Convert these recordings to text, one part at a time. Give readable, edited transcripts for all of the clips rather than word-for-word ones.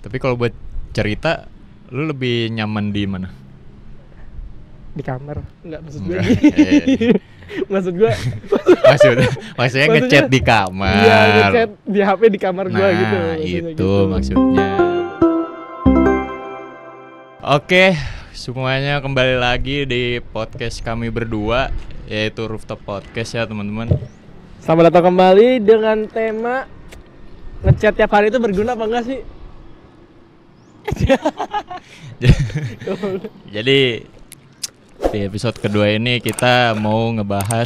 Tapi kalau buat cerita, lu lebih nyaman di mana? Di kamar. Enggak, maksud gue. Maksud gue. Maksudnya ngechat di kamar. Iya, ngechat di HP di kamar gue gitu. Nah, itu maksudnya. Oke, semuanya kembali lagi di podcast kami berdua, yaitu Rooftop Podcast ya teman-teman. Selamat datang kembali dengan tema ngechat tiap hari itu berguna apa enggak sih? Jadi di episode kedua ini kita mau ngebahas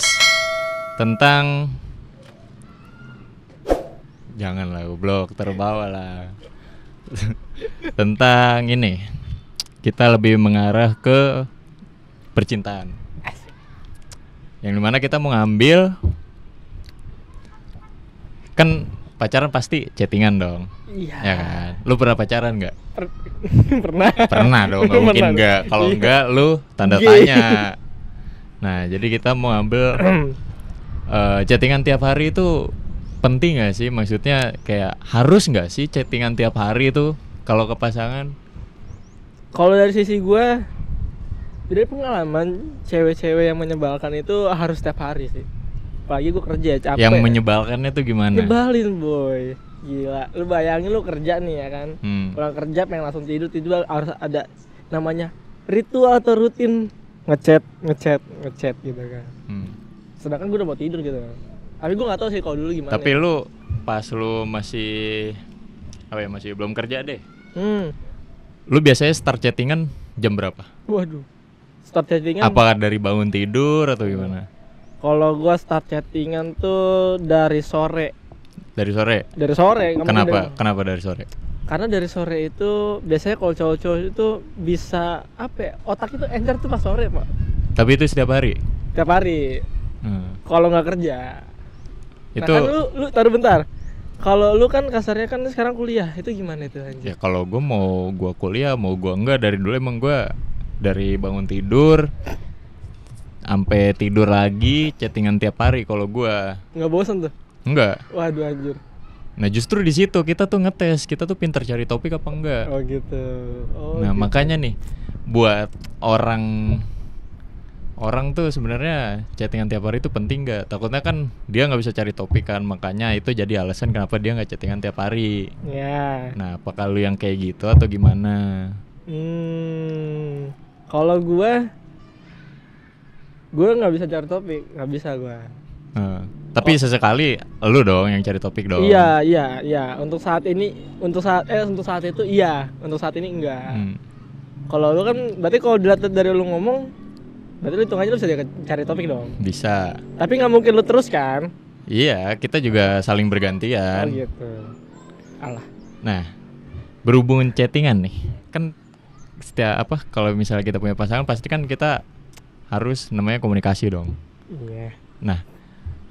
tentang, janganlah goblok, terbawa lah. Tentang ini, kita lebih mengarah ke percintaan. Yang dimana kita mau ngambil, kan pacaran pasti chattingan dong. Iya. Ya kan? Lu pernah pacaran nggak? Pernah. Pernah dong, nggak mungkin nggak. Kalau Iya. nggak, lu tanda tanya. Nah, jadi kita mau ambil chattingan tiap hari itu penting nggak sih? Maksudnya kayak harus nggak sih chattingan tiap hari itu kalau ke pasangan? Kalau dari sisi gue, dari pengalaman cewek-cewek yang menyebalkan itu harus tiap hari sih. Apalagi gue kerja capek. Yang menyebalkannya tuh gimana? Nyebalin boy, gila. Lu bayangin lu kerja nih ya kan, pulang kerja pengen langsung tidur harus ada namanya ritual atau rutin ngechat gitu kan. Sedangkan gue udah mau tidur gitu kan. Tapi gue nggak tahu sih kalau dulu gimana. Tapi lu pas lu masih masih belum kerja deh. Lu biasanya start chattingan jam berapa? Waduh, start chattingan. Apakah dari bangun tidur atau gimana? Kalau gue start chattingan tuh dari sore. Dari sore? Dari sore. Kenapa? Kenapa dari sore? Karena dari sore itu biasanya kalau cowok-cowok itu bisa apa ya, otak itu encer tuh pas sore pak. Tapi itu setiap hari? Tiap hari. Kalau nggak kerja. Itu nah kan lu taruh bentar. Kalau lu kan kasarnya kan sekarang kuliah, itu gimana itu anjir? Ya kalau gue mau gue kuliah, mau gue enggak, dari dulu emang gue dari bangun tidur sampai tidur lagi chattingan tiap hari kalau gue. Nggak bosan tuh? Enggak. Waduh anjir. Nah justru di situ kita tuh ngetes, kita tuh pintar cari topik apa enggak. Oh gitu. Nah gitu. Makanya nih buat orang tuh sebenarnya chattingan tiap hari itu penting nggak? Takutnya kan dia nggak bisa cari topik kan, makanya itu jadi alasan kenapa dia nggak chattingan tiap hari. Ya. Nah apakah lu yang kayak gitu atau gimana? Kalau gue nggak bisa cari topik, nggak bisa gue. Tapi sesekali lu dong yang cari topik dong. Iya. Untuk saat itu iya, untuk saat ini enggak. Kalau lu kan berarti kalau dilihat dari lu ngomong, berarti lu hitung aja lu bisa cari topik dong. Bisa. Tapi nggak mungkin lu terus kan? Iya, kita juga saling bergantian. Oh gitu. Alah. Nah, berhubungan chattingan nih, kan kalau misalnya kita punya pasangan pasti kan kita harus namanya komunikasi dong. Iya. Nah,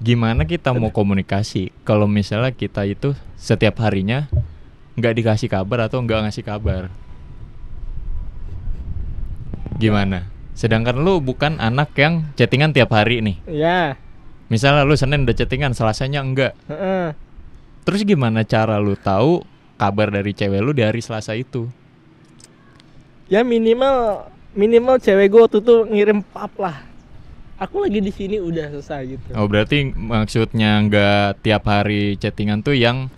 gimana kita mau komunikasi kalau misalnya kita itu setiap harinya nggak dikasih kabar atau nggak ngasih kabar? Gimana? Sedangkan lu bukan anak yang chattingan tiap hari nih. Iya. Misalnya lu Senin udah chattingan, Selasanya enggak. Terus gimana cara lu tahu kabar dari cewek lu di hari Selasa itu? Ya minimal cewek gue waktu itu ngirim pap lah. Aku lagi di sini udah selesai gitu. Oh berarti maksudnya nggak tiap hari chattingan tuh yang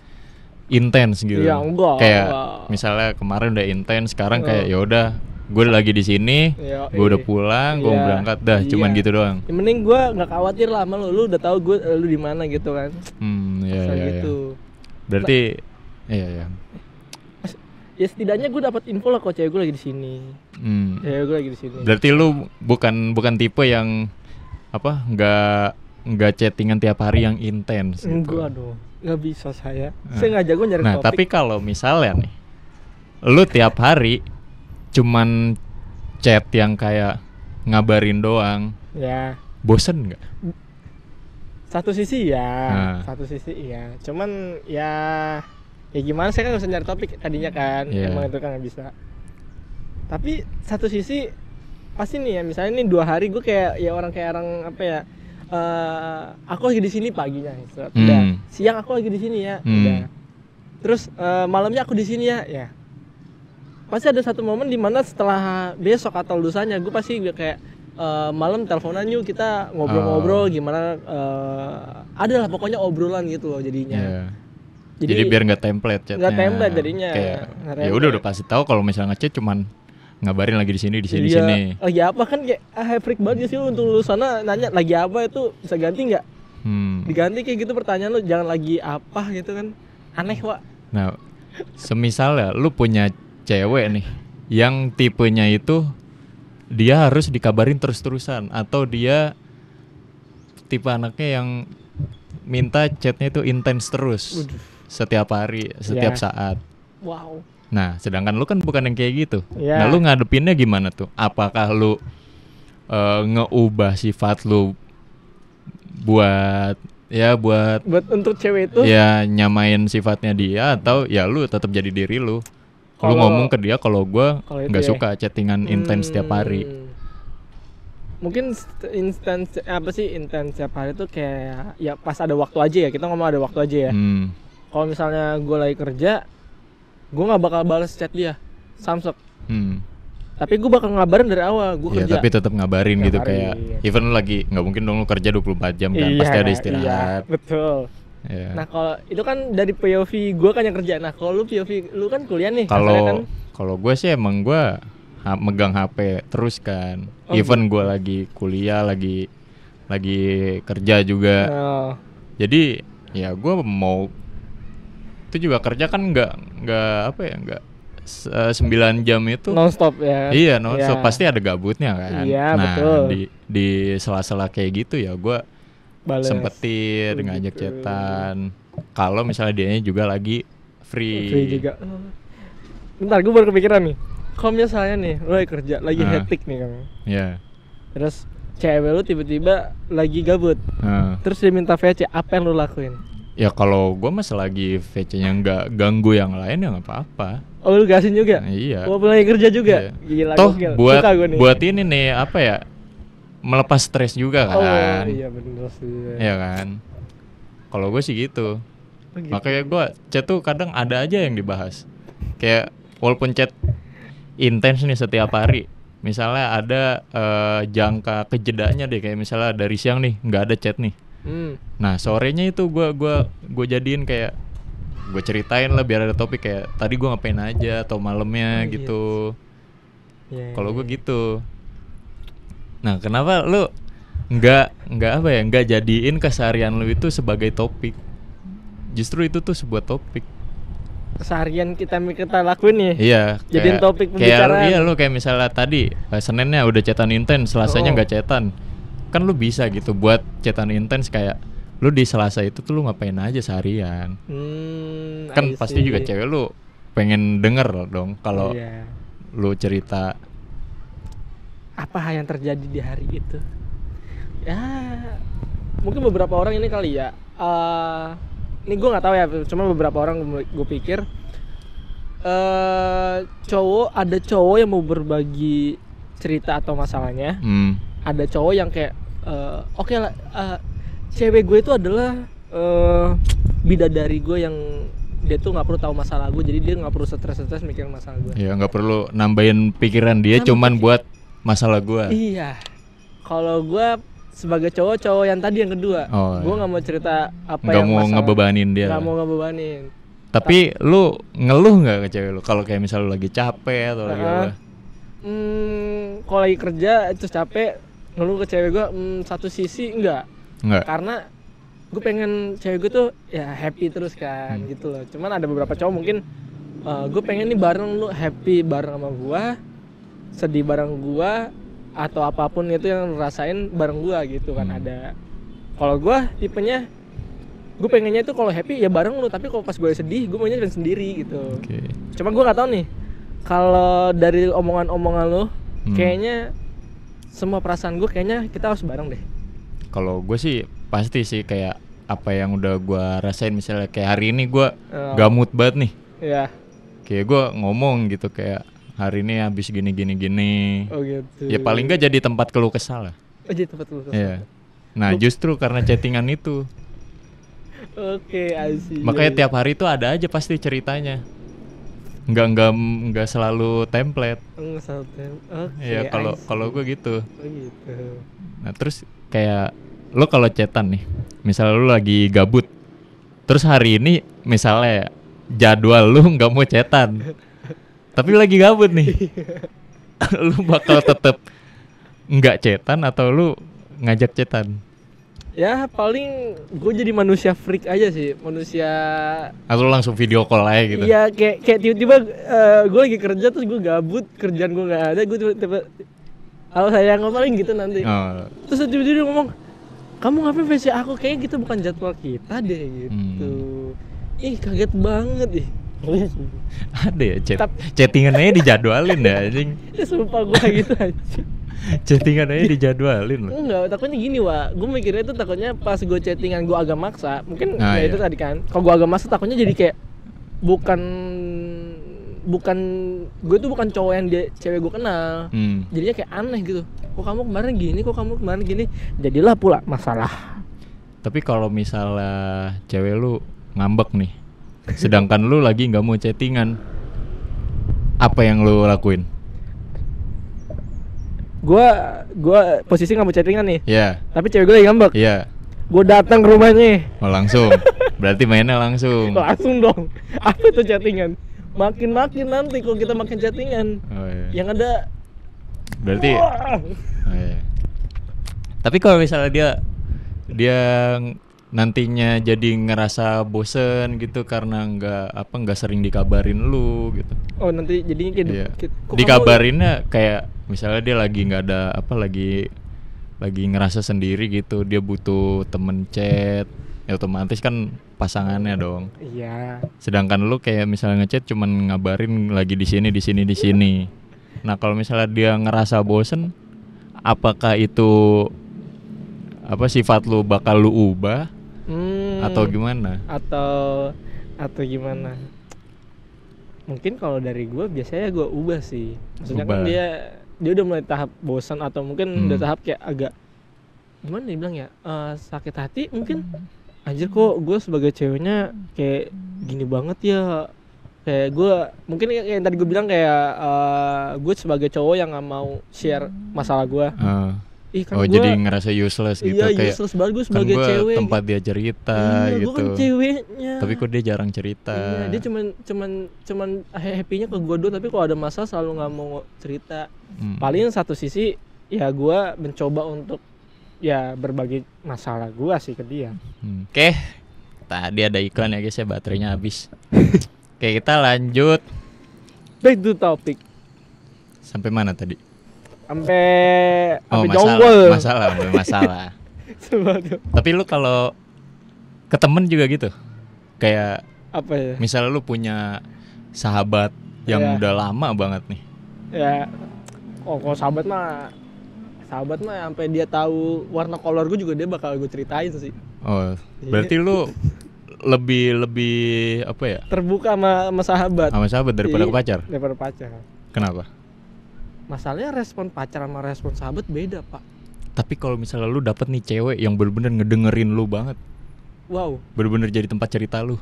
intens gitu? Iya enggak. Kayak misalnya kemarin udah intens, sekarang kayak ya udah, gue lagi di sini, gue udah pulang, gue mau berangkat dah, cuman gitu doang. Yang penting gue nggak khawatir lah sama lu udah tahu lu di mana gitu kan. Iya. Gitu. Berarti, iya. Ya setidaknya gue dapat info lah kalau cewek gue lagi di sini. Cewek gue lagi di sini. Berarti lu bukan tipe yang nggak chattingan tiap hari yang intens gitu. Enggak dong, nggak bisa saya. Saya nggak jago nyari topik. Tapi kalau misalnya nih, lu tiap hari cuman chat yang kayak ngabarin doang, ya bosen nggak? Satu sisi ya, cuman ya gimana, saya kan nggak bisa nyari topik tadinya kan, emang itu kan nggak bisa. Tapi satu sisi pasti nih ya, misalnya nih 2 hari gue kayak orang apa ya, aku lagi di sini paginya, udah. Siang aku lagi di sini ya, udah. Terus malamnya aku di sini ya, pasti ada satu momen dimana setelah besok atau lusanya gue pasti kayak malam teleponan yuk kita ngobrol-ngobrol gimana, ada lah pokoknya obrolan gitu loh jadinya. Jadi biar nggak template chatnya. Nggak template jadinya. Ya udah pasti tahu kalau misalnya ngechat cuman ngabarin lagi di sini di sini. Lagi apa kan kayak freak banget sih lu untuk lu sana nanya lagi apa itu bisa ganti nggak? Diganti kayak gitu pertanyaan lu, jangan lagi apa gitu kan, aneh Wak. Nah semisal ya lu punya cewek nih yang tipenya itu dia harus dikabarin terus-terusan, atau dia tipe anaknya yang minta chatnya itu intens terus setiap hari, setiap saat. Wow. Nah sedangkan lu kan bukan yang kayak gitu. Nah lu ngadepinnya gimana tuh? Apakah lu ngeubah sifat lu buat untuk cewek itu ya nyamain sifatnya dia, atau ya lu tetap jadi diri lu? Lu ngomong ke dia kalau gue nggak suka chattingan intens setiap hari. Mungkin intens setiap hari tuh kayak ya pas ada waktu aja ya, kita ngomong ada waktu aja ya. Kalau misalnya gue lagi kerja, gue nggak bakal balas chat dia samsek. Tapi gue bakal ngabarin dari awal gue kerja. Tapi tetap ngabarin gitu kayak even lu lagi, nggak mungkin dong lu kerja 24 jam kan, pasti ada istirahat. Iya, betul. Nah kalau itu kan dari POV gue kan yang kerja. Nah kalau lu POV lu kan kuliah nih. Kalau gue sih emang gue megang HP terus kan. Even gue lagi kuliah, lagi kerja juga. Jadi ya gue mau itu juga kerja kan nggak 9 jam itu nonstop ya. Iya nonstop, pasti ada gabutnya kan. Iya, nah betul. di sela-sela kayak gitu ya gue sempetin ngajak chatan kalau misalnya dianya juga lagi free juga. Bentar, gue baru kepikiran nih. Kalau misalnya nih lo lagi kerja, lagi hectic nih kamu. Terus cewek lu tiba-tiba lagi gabut. Terus dia minta VC, apa yang lu lakuin? Ya kalau gue mah selagi VC-nya nggak ganggu yang lain ya nggak apa-apa. Oh lu gasin juga? Iya. Walaupun lagi kerja juga? Gila, toh buat ini nih apa ya, melepas stres juga kan. Oh iya bener sih. Iya kan. Kalau gue sih gitu. Makanya gue chat tuh kadang ada aja yang dibahas. Kayak walaupun chat intens nih setiap hari, misalnya ada jangka kejedanya deh, kayak misalnya dari siang nih nggak ada chat nih. Nah sorenya itu gue jadiin kayak gue ceritain lah biar ada topik, kayak tadi gue ngapain aja atau malamnya gitu. Kalau gue gitu. Nah kenapa lu nggak jadiin keseharian lu itu sebagai topik? Justru itu tuh sebuah topik. Keseharian kita lakuin nih. Iya. Jadiin topik pembicaraan. Iya lu kayak misalnya tadi Seninnya udah chatan intens, Selasanya nggak chatan. Kan lu bisa gitu buat chatan intens kayak lu di Selasa itu tuh lu ngapain aja seharian. Kan pasti juga cewek lu pengen denger dong kalau lu cerita apa yang terjadi di hari itu. Ya mungkin beberapa orang ini kali ya, ini gue nggak tahu ya, cuma beberapa orang gue pikir ada cowok yang mau berbagi cerita atau masalahnya. Ada cowok yang kayak oke lah, cewek gue itu adalah bidadari gue yang dia tuh nggak perlu tahu masalah gue, jadi dia nggak perlu stres mikirin masalah gue. Iya, nggak perlu nambahin pikiran dia cuman buat masalah gue. Iya. Kalau gue sebagai cowok yang tadi yang kedua, gue nggak mau cerita apa yang masalah. Nggak mau ngebebanin dia. Nggak mau ngebebanin. Tapi lu ngeluh nggak ke cewek lu kalau kayak misalnya lu lagi capek atau lagi apa? Kalau lagi kerja terus capek, ngeluh ke cewek gue, satu sisi enggak. Karena gue pengen cewek gue tuh ya happy terus kan, gitu loh. Cuman ada beberapa cowok mungkin gue pengen nih bareng lu, happy bareng sama gue, sedih bareng gue, atau apapun itu yang rasain bareng gue gitu kan. Ada. Kalau gue tipenya, gue pengennya itu kalau happy ya bareng lu, tapi kalau pas gue sedih gue maunya sendiri gitu. Cuma gue nggak tahu nih, kalau dari omongan-omongan lu kayaknya semua perasaan gue kayaknya kita harus bareng deh. Kalau gue sih pasti sih kayak apa yang udah gue rasain, misalnya kayak hari ini gue gamut banget nih. Iya. Kayak gue ngomong gitu kayak hari ini habis gini. Oh gitu. Ya paling nggak jadi tempat keluh kesah lah. Oh jadi tempat keluh kesah. Iya. Nah justru karena chattingan itu. Oke, I see. Makanya tiap hari tuh ada aja pasti ceritanya. Nggak selalu template. Nggak selalu template. Iya, kalau gue gitu. Oh gitu. Nah terus kayak lo kalau chatan nih, misalnya lo lagi gabut, terus hari ini misalnya jadwal lu nggak mau chatan, tapi lagi gabut nih, lu bakal tetap nggak chatan atau lu ngajak chatan? Ya paling gue jadi manusia freak aja sih, manusia. Atau langsung video call aja gitu? Iya kayak tiba-tiba gue lagi kerja terus gue gabut, kerjaan gue nggak ada, gue tiba-tiba halo sayang paling gitu nanti. Terus tiba-tiba dia ngomong, kamu ngapain VC aku, kayaknya gitu bukan jadwal kita deh gitu. Ih kaget banget ih. Ada ya chattingan aja dijadwalin ya anjing. Ya sumpah gue gitu anjing. Chattingan aja dijadwalin loh. Enggak, takutnya gini Wak, gue mikirnya itu takutnya pas gue chattingan gue agak maksa. Mungkin ya itu tadi kan, kalau gue agak maksa takutnya jadi kayak bukan gue tuh bukan cowok yang cewek gue kenal. Jadinya kayak aneh gitu. Kok kamu kemarin gini, jadilah pula masalah. Tapi kalau misalnya cewek lu ngambek nih, sedangkan lu lagi nggak mau chattingan, apa yang lu lakuin? Gua posisi nggak mau chattingan nih. Iya. Tapi cewek gue lagi ngambek. Iya. Gue datang ke rumahnya. Oh langsung. Berarti mainnya langsung. Langsung dong. Apa itu chattingan? Makin nanti kalau kita makin chattingan. Oh, iya. Yang ada. Berarti. Oh, iya. Tapi kalau misalnya dia nantinya jadi ngerasa bosen gitu karena nggak sering dikabarin lu gitu. Oh nanti jadinya kayak iya. Dikabarinnya kayak misalnya dia lagi nggak ada lagi ngerasa sendiri gitu, dia butuh temen chat, ya otomatis kan pasangannya dong. Iya. Sedangkan lu kayak misalnya ngechat cuman ngabarin lagi di sini. Nah kalau misalnya dia ngerasa bosen, apakah itu sifat lu bakal lu ubah? Atau gimana? Atau gimana? Mungkin kalau dari gue biasanya gue ubah sih. Maksudnya kan dia udah mulai tahap bosan atau mungkin udah tahap kayak agak gimana dibilang ya, sakit hati mungkin. Anjir kok gue sebagai ceweknya kayak gini banget ya. Kayak gue mungkin kayak yang tadi gue bilang kayak gue sebagai cowok yang nggak mau share masalah gue. Kan jadi ngerasa useless gitu. Iya, kayak useless banget gue sebagai kan cewek. Tempat dia cerita gitu. Gue kan ceweknya. Tapi kok dia jarang cerita. Iya, dia cuman happy-nya ke gue doang, tapi kalau ada masalah selalu nggak mau cerita. Paling satu sisi ya gue mencoba untuk ya berbagi masalah gue sih ke dia. Oke. Tadi ada iklan ya guys ya, baterainya habis. Oke, kita lanjut. Back to topic. Sampai mana tadi? Sampai jonggol. Masalah. Tapi lu kalau ke temen juga gitu, kayak apa ya? Misalnya lu punya sahabat yang udah lama banget nih. Ya, kalau sahabat mah sampai dia tahu warna kolor gue juga dia bakal gue ceritain sih. Oh, berarti lu lebih apa ya? Terbuka sama sahabat. Sama sahabat daripada ke pacar. Daripada pacar. Kenapa? Masalahnya respon pacar sama respon sahabat beda, Pak. Tapi kalau misalnya lu dapet nih cewek yang bener-bener ngedengerin lu banget. Wow. Bener-bener jadi tempat cerita lu.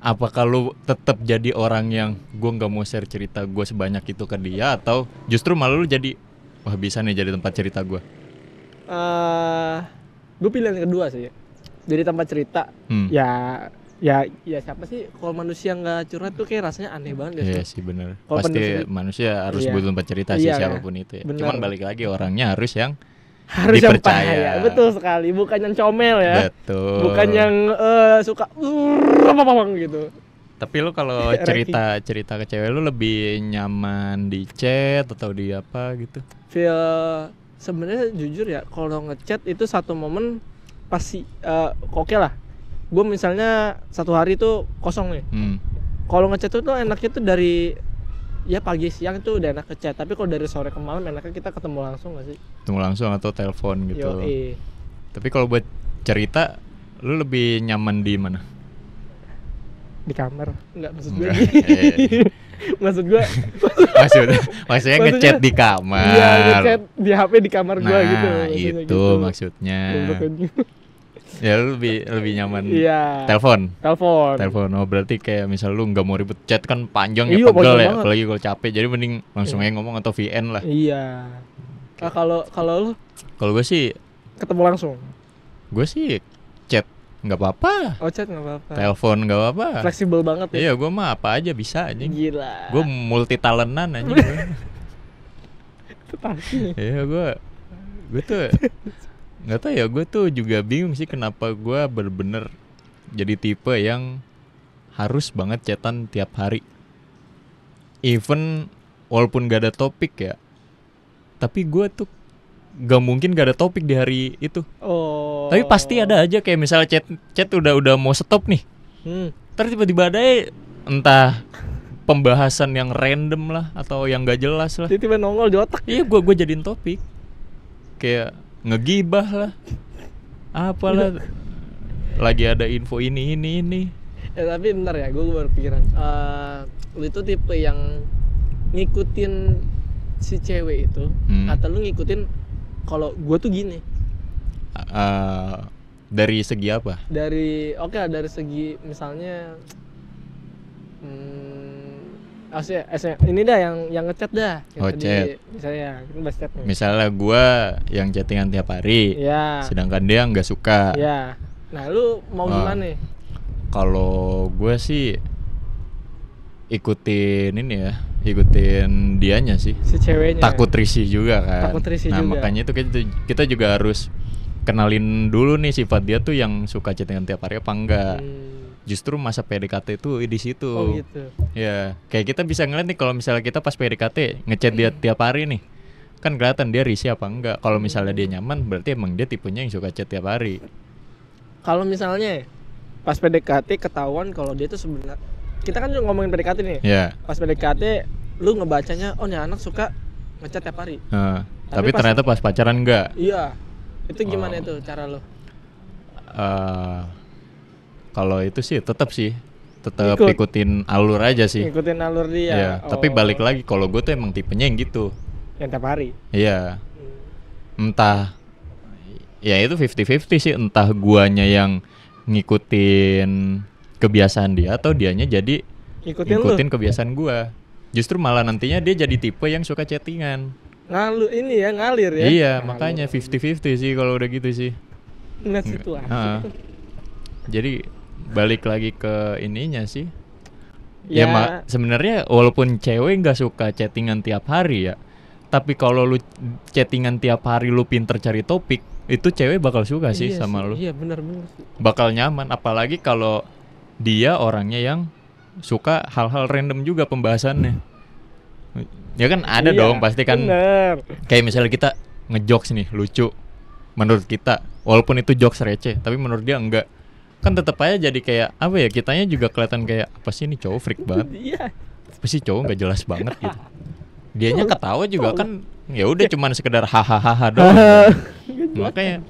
Apakah lu tetap jadi orang yang gue nggak mau share cerita gue sebanyak itu ke dia, atau justru malah lu jadi wah bisa nih jadi tempat cerita gue? Gue pilih yang kedua sih. Jadi tempat cerita. Ya siapa sih kalau manusia nggak curhat tuh kayak rasanya aneh banget. Iya sih benar. Pasti manusia harus butuh tempat cerita sih siapapun itu ya. Cuman balik lagi orangnya harus yang dipercaya. Betul sekali, bukan yang comel ya. Betul. Bukan yang suka gitu. Tapi lu kalau cerita ke cewek lu lebih nyaman di chat atau di apa gitu? Sebenarnya jujur ya, kalau ngechat itu satu momen pasti oke lah. Gue misalnya satu hari tuh kosong nih. Kalau ngechat tuh enaknya tuh dari ya pagi siang tuh udah enak ngechat. Tapi kalau dari sore ke malam enaknya kita ketemu langsung nggak sih? Ketemu langsung atau telepon gitu. Yoi. Tapi kalau buat cerita, lu lebih nyaman di mana? Di kamar. Enggak, maksud gue. Maksudnya ngechat di kamar. Iya, ngechat di HP di kamar gue gitu. Nah, itu maksudnya. Ya lu lebih nyaman Iya. telepon. Oh berarti kayak misal lu nggak mau ribet chat kan panjang ya, pegel ya, apalagi kalau capek, jadi mending langsung aja ngomong atau VN lah. Iya. Nah, kalau lu? Kalau gue sih ketemu langsung. Gue sih chat nggak apa-apa. Oh chat nggak apa-apa. Telepon nggak apa-apa. Fleksibel banget ya. Iya gue mah apa aja bisa aja. Gila. Gue multi talentan aja. Iya gue tuh nggak tahu ya, gue tuh juga bingung sih kenapa gue bener-bener jadi tipe yang harus banget chatan tiap hari. Even walaupun gak ada topik ya, tapi gue tuh gak mungkin gak ada topik di hari itu. Oh. Tapi pasti ada aja kayak misalnya chat udah mau stop nih. Terus tiba-tiba ada entah pembahasan yang random lah atau yang gak jelas lah. Tiba-tiba nongol di otak. Iya gue jadiin topik. Kayak ngegibah lah, apalah, lagi ada info ini. Ya tapi bentar ya, gue baru pikiran. Lu itu tipe yang ngikutin si cewek itu, atau lu ngikutin kalau gue tuh gini? Dari segi apa? Dari segi misalnya, ini dah yang ngechat dah. Chat. Misalnya kita bahas chat nih. Misalnya gue yang chattingan tiap hari, sedangkan dia nggak suka. Ya. Nah lu mau gimana nih? Kalau gue sih ikutin dianya sih. Si ceweknya. Takut risih juga kan. Nah makanya itu kita juga harus kenalin dulu nih sifat dia tuh yang suka chattingan tiap hari apa enggak. Justru masa PDKT itu di situ. Oh gitu. Ya, kayak kita bisa ngeliat nih kalau misalnya kita pas PDKT ngechat dia tiap hari nih, kan kelihatan dia risih apa enggak. Kalau misalnya dia nyaman, berarti emang dia tipenya yang suka chat tiap hari. Kalau misalnya pas PDKT ketahuan kalau dia tuh sebenarnya, kita kan juga ngomongin PDKT nih. Iya. Pas PDKT, lu ngebacanya, oh nih anak suka ngechat tiap hari. Tapi ternyata pas pacaran enggak. Iya. Itu gimana itu cara lo? Kalau itu sih tetap ikutin alur aja sih. Ikutin alur dia. Iya, tapi balik lagi kalau gue tuh emang tipenya yang gitu. Yang tiap hari. Iya. Entah ya itu 50-50 sih, entah guanya yang ngikutin kebiasaan dia atau dianya jadi ngikutin kebiasaan gua. Justru malah nantinya dia jadi tipe yang suka chattingan. Ngalir ya. Iya, makanya 50-50 sih kalau udah gitu sih. Nah, situasi. Jadi balik lagi ke ininya sih. Ya sebenarnya walaupun cewek nggak suka chattingan tiap hari ya, tapi kalau lu chattingan tiap hari lu pinter cari topik, itu cewek bakal suka sih sama lu. Iya benar-benar. Bakal nyaman, apalagi kalau dia orangnya yang suka hal-hal random juga pembahasannya. Ya kan ada dong pasti kan. Bener. Kayak misalnya kita ngejokes nih lucu, menurut kita walaupun itu jokes receh, tapi menurut dia enggak. Kan tetap aja jadi kayak apa ya, kitanya juga kelihatan kayak apa sih ini cowok freak banget. Iya. Apa sih cowok nggak jelas banget gitu. Dianya ketawa juga kan ya udah cuman sekedar hahaha doang. Makanya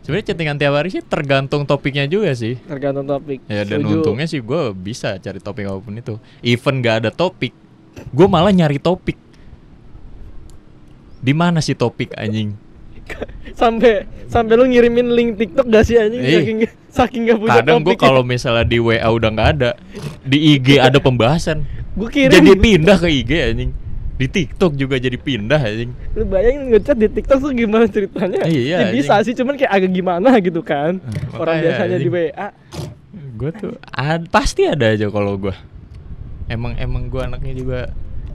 sebenarnya chattingan tiap hari sih tergantung topiknya juga sih. Tergantung topik. Ya dan untungnya sih gue bisa cari topik apapun itu. Even gak ada topik, gue malah nyari topik. Di mana sih topik anjing? Sampai lu ngirimin link TikTok gak sih anjing? Saking gak punya kadang topik. Kadang gue kalau misalnya di WA udah nggak ada, di IG ada pembahasan, gue kirim. Jadi pindah ke IG anjing. Di TikTok juga jadi pindah anjing. Lu bayangin ngechat di TikTok tuh gimana ceritanya? Iya, ya bisa sih, cuman kayak agak gimana gitu kan. Orang biasanya anjing. Di WA. Gue tuh pasti ada aja kalau gue. Emang gue anaknya juga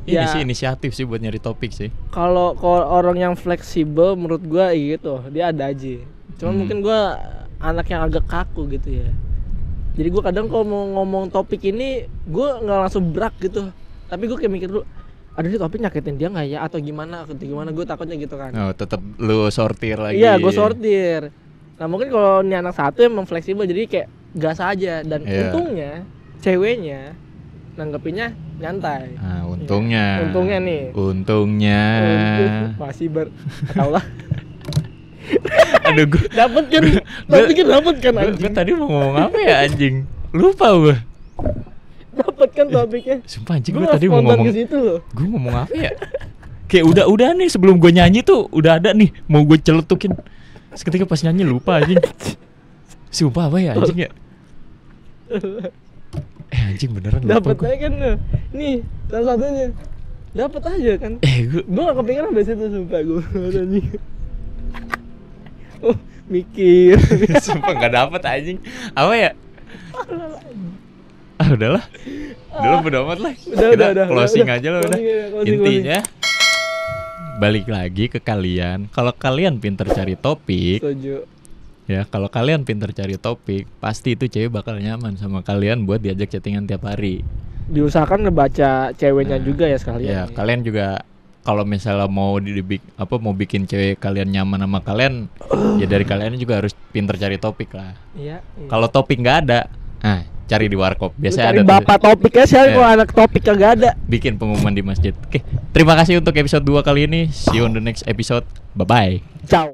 ini sih inisiatif sih buat nyari topik sih. Kalau orang yang fleksibel menurut gue gitu, dia ada aja. Cuman mungkin gue anak yang agak kaku gitu ya. Jadi gue kadang kalau mau ngomong topik ini, gue nggak langsung brak gitu. Tapi gue kayak mikir dulu, ada nih topik nyakitin dia nggak ya atau gimana gue takutnya gitu kan. Oh, tetap lu sortir lagi. Iya, gue sortir. Nah mungkin kalau ini anak satu emang fleksibel, jadi kayak gas aja. Dan untungnya ceweknya nanggepinnya nyantai. Nah, untungnya. Untungnya masih tau lah. Aduh, gue dapet kan anjing. Gue tadi mau ngomong apa ya anjing? Lupa gue. Dapet kan topiknya. Sumpah anjing, gue tadi mau ngomong gue ngomong apa ya? Kayak udah nih sebelum gue nyanyi tuh udah ada nih mau gue celetukin. Seketika pas nyanyi lupa anjing. Sumpah apa ya anjing ya? Anjing beneran dapat aja kan. Nih, salah satunya. Dapat aja kan. Gua gak kepikiran dari situ sumpah gua anjing. Oh, mikir. Sumpah enggak dapat anjing. Apa ya? Udahlah. Dulu bodo amat lah. Udah, closing aja lah udah. Intinya balik lagi ke kalian. Kalau kalian pinter cari topik, setuju. Ya, kalau kalian pinter cari topik, pasti itu cewek bakal nyaman sama kalian buat diajak chattingan tiap hari. Diusahakan ngebaca ceweknya juga ya sekalian. Ya, kalian juga kalau misalnya mau mau bikin cewek kalian nyaman sama kalian, ya dari kalian juga harus pinter cari topik lah. Iya. Kalau topik nggak ada, cari di warkop. Biasanya ada. Bapak topiknya sih, kalau anak topik nggak ada. Bikin pengumuman di masjid. Oke, terima kasih untuk episode 2 kali ini. See you on the next episode. Bye bye. Ciao.